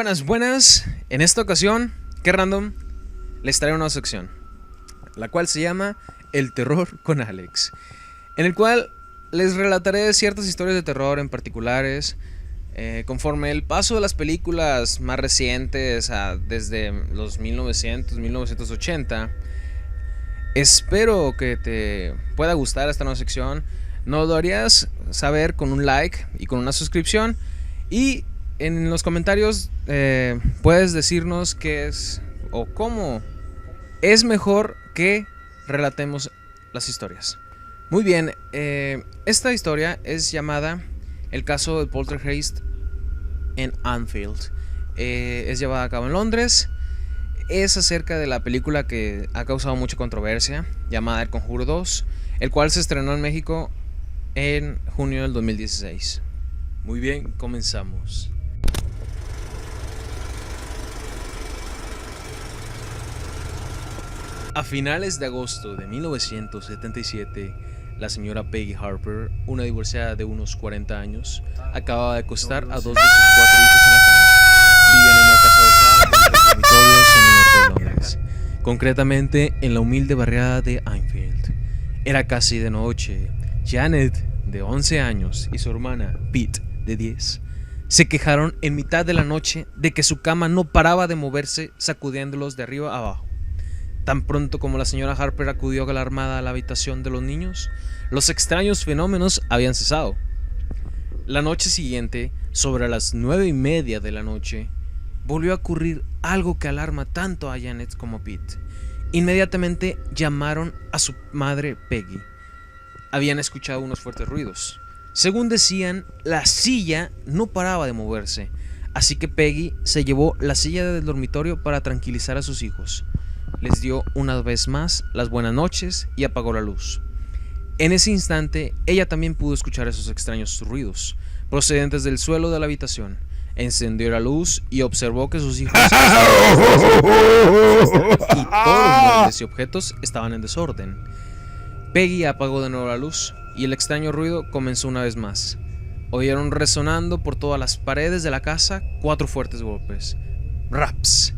Buenas, buenas. En esta ocasión, qué random, les traigo una sección, la cual se llama El terror con Alex, en el cual les relataré ciertas historias de terror en particulares, conforme el paso de las películas más recientes desde los 1900, 1980. Espero que te pueda gustar esta nueva sección. Nos lo harías saber con un like y con una suscripción. Y en los comentarios puedes decirnos qué es o cómo es mejor que relatemos las historias. Muy bien, esta historia es llamada El caso del poltergeist en Anfield. Es llevada a cabo en Londres. Es acerca de la película que ha causado mucha controversia, llamada El Conjuro 2, el cual se estrenó en México en junio del 2016. Muy bien, comenzamos. A finales de agosto de 1977, la señora Peggy Harper, una divorciada de unos 40 años, acababa de acostar a 2 de sus 4 hijos en la cama. Vivían en una casa usada con 3 dormitorios en el norte de Londres, concretamente en la humilde barriada de Enfield. Era casi de noche. Janet, de 11 años, y su hermana, Pete, de 10, se quejaron en mitad de la noche de que su cama no paraba de moverse, sacudiéndolos de arriba a abajo. Tan pronto como la señora Harper acudió alarmada a la habitación de los niños, los extraños fenómenos habían cesado. La noche siguiente, sobre las 9:30 de la noche, volvió a ocurrir algo que alarma tanto a Janet como a Pete. Inmediatamente llamaron a su madre Peggy. Habían escuchado unos fuertes ruidos. Según decían, la silla no paraba de moverse, así que Peggy se llevó la silla del dormitorio para tranquilizar a sus hijos. Les dio una vez más las buenas noches y apagó la luz. En ese instante, ella también pudo escuchar esos extraños ruidos procedentes del suelo de la habitación. Encendió la luz y observó que sus hijos y todos los muebles y objetos estaban en desorden. Peggy apagó de nuevo la luz y el extraño ruido comenzó una vez más. Oyeron resonando por todas las paredes de la casa 4 fuertes golpes. Raps.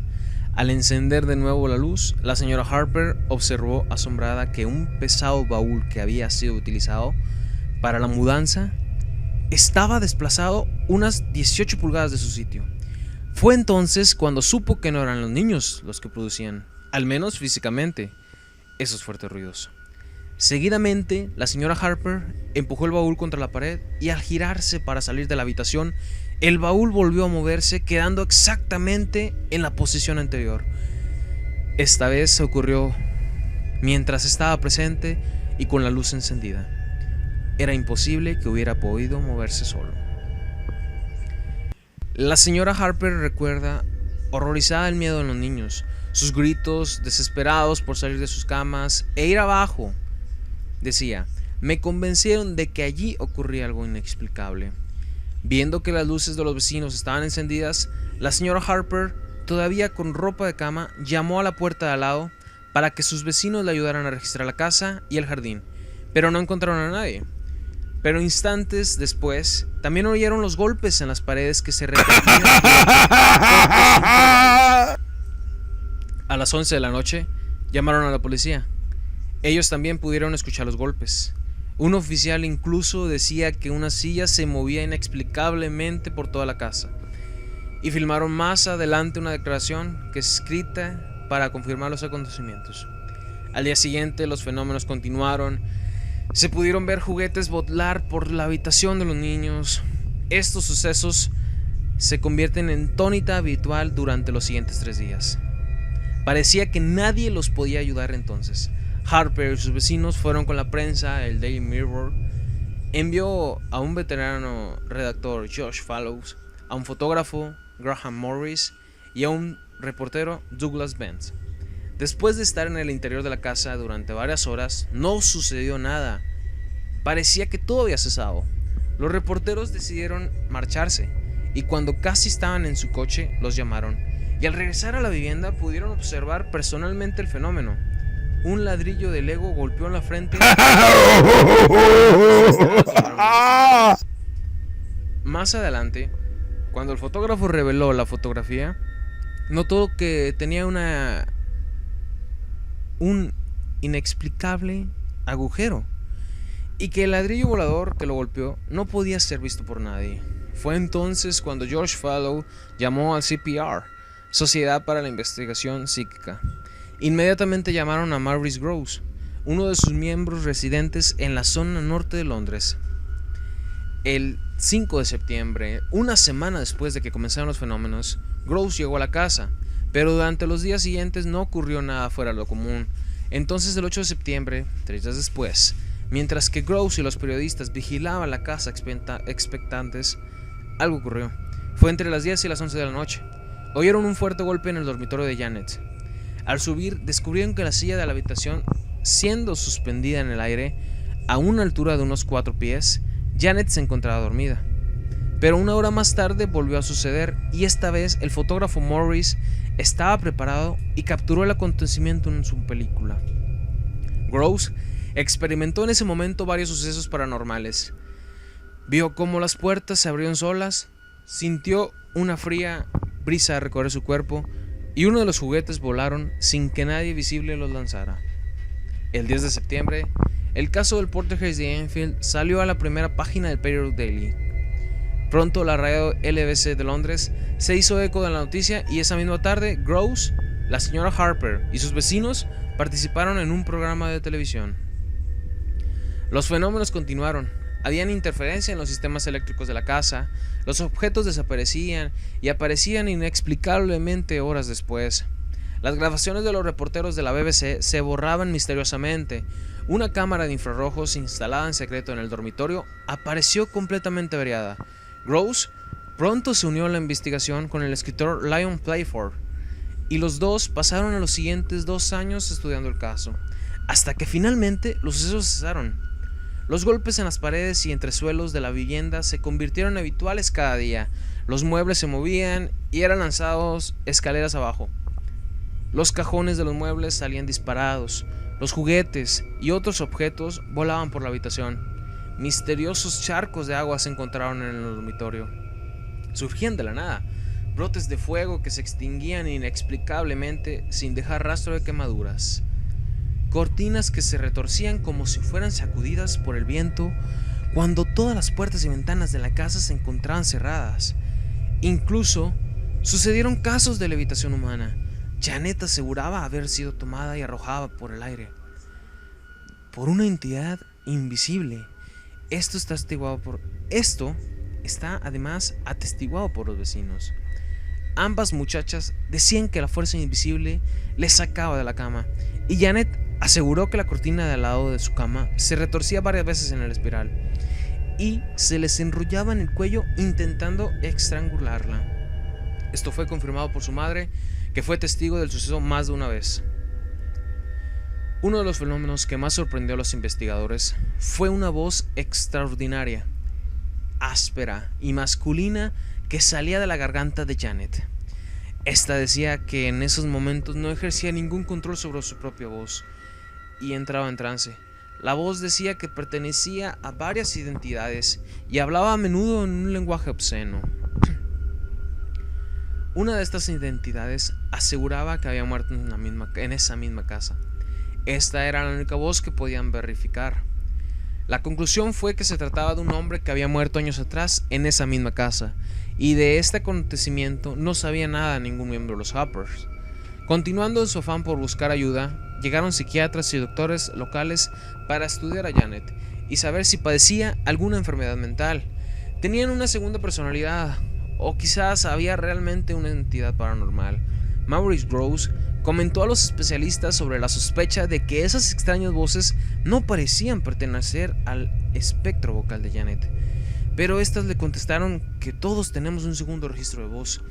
Al encender de nuevo la luz, la señora Harper observó asombrada que un pesado baúl que había sido utilizado para la mudanza estaba desplazado unas 18 pulgadas de su sitio. Fue entonces cuando supo que no eran los niños los que producían, al menos físicamente, esos fuertes ruidos. Seguidamente, la señora Harper empujó el baúl contra la pared y al girarse para salir de la habitación, el baúl volvió a moverse, quedando exactamente en la posición anterior. Esta vez ocurrió mientras estaba presente y con la luz encendida. Era imposible que hubiera podido moverse solo. La señora Harper recuerda, horrorizada del miedo en los niños, sus gritos desesperados por salir de sus camas e ir abajo. Decía: me convencieron de que allí ocurría algo inexplicable. Viendo que las luces de los vecinos estaban encendidas, la señora Harper, todavía con ropa de cama, llamó a la puerta de al lado para que sus vecinos le ayudaran a registrar la casa y el jardín, pero no encontraron a nadie. Pero instantes después, también oyeron los golpes en las paredes que se repetían. A las 11 de la noche, llamaron a la policía. Ellos también pudieron escuchar los golpes. Un oficial incluso decía que una silla se movía inexplicablemente por toda la casa. Y filmaron más adelante una declaración que es escrita para confirmar los acontecimientos. Al día siguiente los fenómenos continuaron. Se pudieron ver juguetes volar por la habitación de los niños. Estos sucesos se convierten en tónica habitual durante los siguientes 3 días. Parecía que nadie los podía ayudar entonces. Harper y sus vecinos fueron con la prensa. El Daily Mirror envió a un veterano redactor, Josh Fallows, a un fotógrafo, Graham Morris, y a un reportero, Douglas Bent. Después de estar en el interior de la casa durante varias horas, no sucedió nada. Parecía que todo había cesado. Los reporteros decidieron marcharse, y cuando casi estaban en su coche, los llamaron. Y al regresar a la vivienda pudieron observar personalmente el fenómeno. Un ladrillo de Lego golpeó en la frente. Más adelante, Cuando el fotógrafo reveló la fotografía, notó que tenía un inexplicable agujero y que el ladrillo volador que lo golpeó no podía ser visto por nadie. Fue entonces cuando George Fallow llamó al CPR, Sociedad para la Investigación Psíquica. Inmediatamente llamaron a Maurice Grosse, uno de sus miembros residentes en la zona norte de Londres. El 5 de septiembre, una semana después de que comenzaron los fenómenos, Grosse llegó a la casa, pero durante los días siguientes no ocurrió nada fuera de lo común. Entonces el 8 de septiembre, 3 días después, mientras que Grosse y los periodistas vigilaban la casa expectantes, algo ocurrió. Fue entre las 10 y las 11 de la noche. Oyeron un fuerte golpe en el dormitorio de Janet. Al subir, descubrieron que la silla de la habitación, siendo suspendida en el aire a una altura de unos 4 pies, Janet se encontraba dormida. Pero una hora más tarde volvió a suceder, y esta vez el fotógrafo Morris estaba preparado y capturó el acontecimiento en su película. Grosse experimentó en ese momento varios sucesos paranormales. Vio cómo las puertas se abrieron solas, sintió una fría brisa recorrer su cuerpo y uno de los juguetes volaron sin que nadie visible los lanzara. El 10 de septiembre, el caso del Poltergeist de Enfield salió a la primera página del Periodic Daily. Pronto la radio LBC de Londres se hizo eco de la noticia y esa misma tarde Grosse, la señora Harper y sus vecinos participaron en un programa de televisión. Los fenómenos continuaron. Habían interferencia en los sistemas eléctricos de la casa, los objetos desaparecían y aparecían inexplicablemente horas después. Las grabaciones de los reporteros de la BBC se borraban misteriosamente. Una cámara de infrarrojos instalada en secreto en el dormitorio apareció completamente averiada. Grosse pronto se unió a la investigación con el escritor Lyon Playford, y los dos pasaron los siguientes 2 años estudiando el caso, hasta que finalmente los sucesos cesaron. Los golpes en las paredes y entresuelos de la vivienda se convirtieron en habituales cada día. Los muebles se movían y eran lanzados escaleras abajo. Los cajones de los muebles salían disparados. Los juguetes y otros objetos volaban por la habitación. Misteriosos charcos de agua se encontraron en el dormitorio. Surgían de la nada brotes de fuego que se extinguían inexplicablemente sin dejar rastro de quemaduras. Cortinas que se retorcían como si fueran sacudidas por el viento cuando todas las puertas y ventanas de la casa se encontraban cerradas. Incluso sucedieron casos de levitación humana. Janet aseguraba haber sido tomada y arrojada por el aire por una entidad invisible. Esto está además atestiguado por los vecinos. Ambas muchachas decían que la fuerza invisible les sacaba de la cama, y Janet aseguró que la cortina de al lado de su cama se retorcía varias veces en el espiral y se les enrollaba en el cuello intentando estrangularla. Esto fue confirmado por su madre, que fue testigo del suceso más de una vez. Uno de los fenómenos que más sorprendió a los investigadores fue una voz extraordinaria, áspera y masculina que salía de la garganta de Janet. Esta decía que en esos momentos no ejercía ningún control sobre su propia voz y entraba en trance. La voz decía que pertenecía a varias identidades y hablaba a menudo en un lenguaje obsceno. Una de estas identidades aseguraba que había muerto en esa misma casa. Esta era la única voz que podían verificar. La conclusión fue que se trataba de un hombre que había muerto años atrás en esa misma casa, y de este acontecimiento no sabía nada ningún miembro de los Harpers. Continuando en su afán por buscar ayuda, llegaron psiquiatras y doctores locales para estudiar a Janet y saber si padecía alguna enfermedad mental. Tenían una segunda personalidad, o quizás había realmente una entidad paranormal. Maurice Grosse comentó a los especialistas sobre la sospecha de que esas extrañas voces no parecían pertenecer al espectro vocal de Janet, pero estas le contestaron que todos tenemos un segundo registro de voz,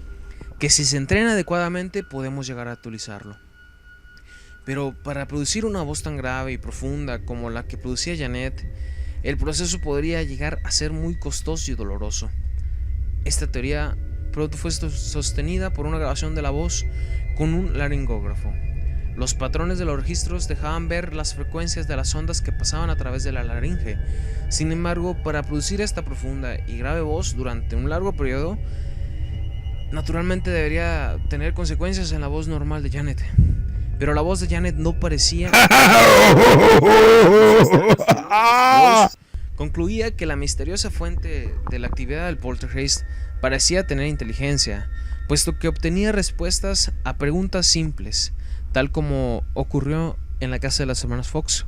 que si se entrena adecuadamente podemos llegar a actualizarlo. Pero para producir una voz tan grave y profunda como la que producía Janet, el proceso podría llegar a ser muy costoso y doloroso. Esta teoría pronto fue sostenida por una grabación de la voz con un laringógrafo. Los patrones de los registros dejaban ver las frecuencias de las ondas que pasaban a través de la laringe. Sin embargo, para producir esta profunda y grave voz durante un largo periodo, naturalmente debería tener consecuencias en la voz normal de Janet. Pero la voz de Janet no parecía. Concluía que la misteriosa fuente de la actividad del poltergeist parecía tener inteligencia, puesto que obtenía respuestas a preguntas simples, tal como ocurrió en la casa de las hermanas Fox,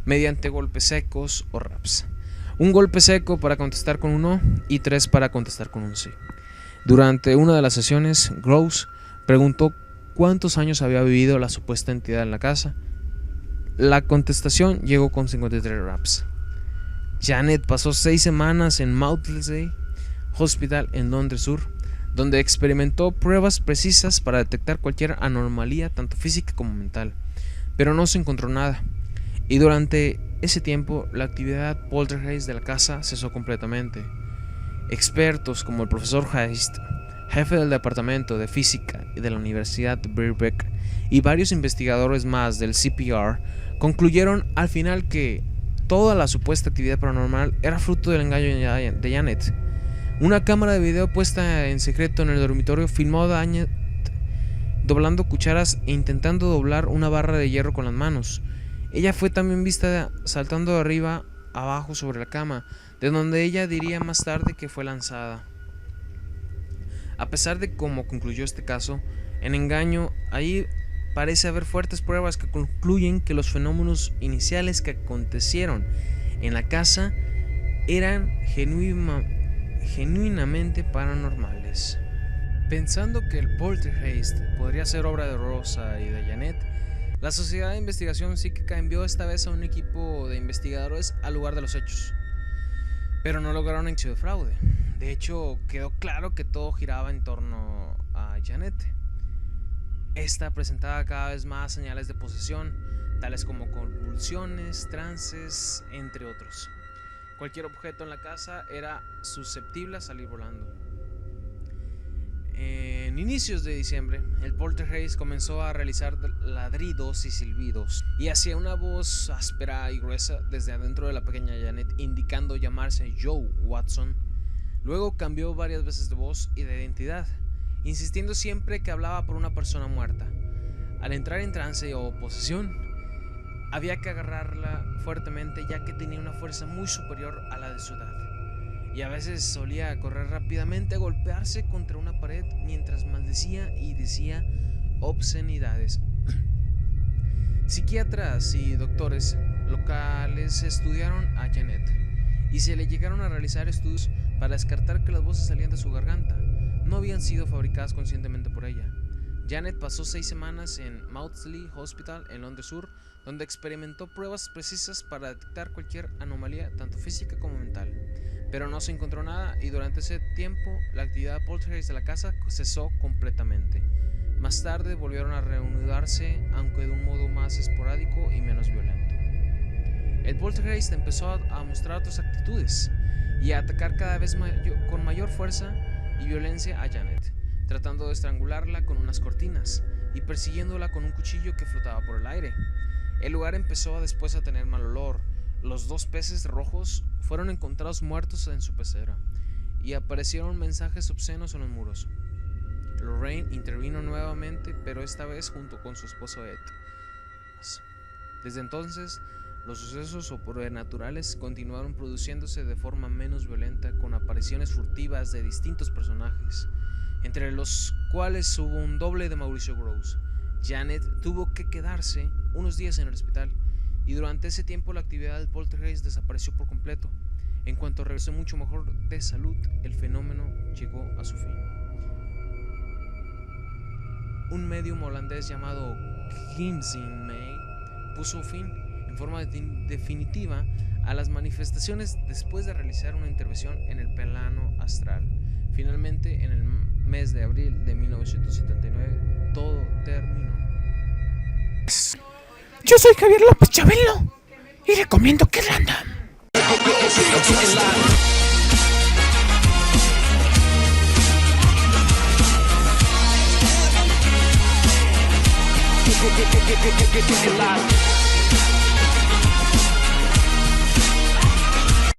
mediante golpes secos o raps. Un golpe seco para contestar con un no y 3 para contestar con un sí. Durante una de las sesiones, Gross preguntó cuántos años había vivido la supuesta entidad en la casa. La contestación llegó con 53 raps. Janet pasó 6 semanas en Maudsley Hospital en Londres Sur, donde experimentó pruebas precisas para detectar cualquier anomalía, tanto física como mental, pero no se encontró nada. Y durante ese tiempo, la actividad poltergeist de la casa cesó completamente. Expertos como el profesor Heist, jefe del departamento de física de la Universidad de Birkbeck, y varios investigadores más del CPR concluyeron al final que toda la supuesta actividad paranormal era fruto del engaño de Janet. Una cámara de video puesta en secreto en el dormitorio filmó a Janet doblando cucharas e intentando doblar una barra de hierro con las manos. Ella fue también vista saltando de arriba abajo sobre la cama, de donde ella diría más tarde que fue lanzada. A pesar de cómo concluyó este caso, en engaño, ahí parece haber fuertes pruebas que concluyen que los fenómenos iniciales que acontecieron en la casa eran genuinamente paranormales. Pensando que el poltergeist podría ser obra de Rosa y de Janet, la Sociedad de Investigación Psíquica envió esta vez a un equipo de investigadores al lugar de los hechos, pero no lograron un de fraude. De hecho, quedó claro que todo giraba en torno a Janet. Esta presentaba cada vez más señales de posesión, tales como convulsiones, trances, entre otros. Cualquier objeto en la casa era susceptible a salir volando. En inicios de diciembre, el poltergeist comenzó a realizar ladridos y silbidos, y hacía una voz áspera y gruesa desde adentro de la pequeña Janet, indicando llamarse Joe Watson. Luego cambió varias veces de voz y de identidad, insistiendo siempre que hablaba por una persona muerta. Al entrar en trance o posesión, había que agarrarla fuertemente, ya que tenía una fuerza muy superior a la de su edad, y a veces solía correr rápidamente a golpearse contra una pared mientras maldecía y decía obscenidades. Psiquiatras y doctores locales estudiaron a Janet y se le llegaron a realizar estudios para descartar que las voces salían de su garganta. No habían sido fabricadas conscientemente por ella. Janet pasó 6 semanas en Maudsley Hospital en Londres Sur, donde experimentó pruebas precisas para detectar cualquier anomalía, tanto física como mental, pero no se encontró nada, y durante ese tiempo la actividad poltergeist de la casa cesó completamente. Más tarde volvieron a reanudarse, aunque de un modo más esporádico y menos violento. El poltergeist empezó a mostrar otras actitudes y a atacar cada vez con mayor fuerza y violencia a Janet, tratando de estrangularla con unas cortinas y persiguiéndola con un cuchillo que flotaba por el aire. El lugar empezó después a tener mal olor. Los 2 peces rojos fueron encontrados muertos en su pecera y aparecieron mensajes obscenos en los muros. Lorraine intervino nuevamente, pero esta vez junto con su esposo Ed. Desde entonces, los sucesos sobrenaturales continuaron produciéndose de forma menos violenta, con apariciones furtivas de distintos personajes, entre los cuales hubo un doble de Mauricio Gross. Janet tuvo que quedarse unos días en el hospital, y durante ese tiempo la actividad del poltergeist desapareció por completo. En cuanto regresó mucho mejor de salud, el fenómeno llegó a su fin. Un medium holandés llamado Gimsing May puso fin en forma definitiva a las manifestaciones después de realizar una intervención en el plano astral. Finalmente, en el mes de abril de 1979, todo terminó. Yo soy Javier López Chabelo y recomiendo que Random. Get live.